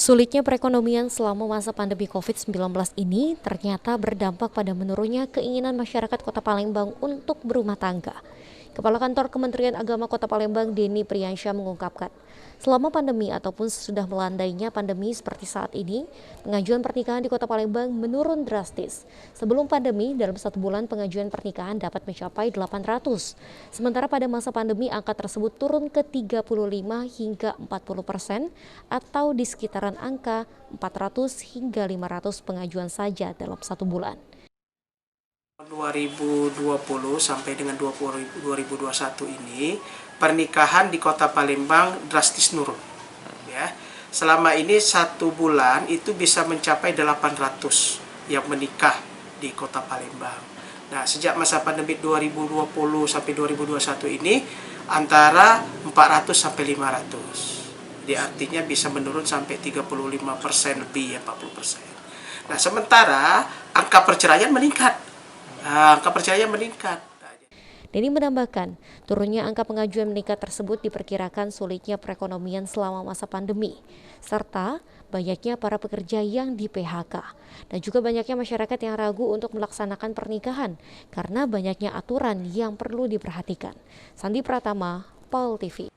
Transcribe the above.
Sulitnya perekonomian selama masa pandemi COVID-19 ini ternyata berdampak pada menurunnya keinginan masyarakat Kota Palembang untuk berumah tangga. Kepala Kantor Kementerian Agama Kota Palembang, Denny Priyansyah mengungkapkan, selama pandemi ataupun sesudah melandainya pandemi seperti saat ini, pengajuan pernikahan di Kota Palembang menurun drastis. Sebelum pandemi, dalam 1 bulan pengajuan pernikahan dapat mencapai 800. Sementara pada masa pandemi, angka tersebut turun ke 35 hingga 40% atau di sekitaran angka 400 hingga 500 pengajuan saja dalam 1 bulan. 2020 sampai dengan 2021 ini pernikahan di Kota Palembang drastis nurun ya. Selama ini 1 bulan itu bisa mencapai 800 yang menikah di Kota Palembang. Nah, sejak masa pandemi 2020 sampai 2021 ini antara 400 sampai 500. Jadi artinya bisa menurun sampai 35% lebih ya, 40%. Nah, sementara angka perceraian meningkat. Denny menambahkan, turunnya angka pengajuan menikah tersebut diperkirakan sulitnya perekonomian selama masa pandemi, serta banyaknya para pekerja yang di PHK, dan juga banyaknya masyarakat yang ragu untuk melaksanakan pernikahan karena banyaknya aturan yang perlu diperhatikan. Sandi Pratama, PAL TV.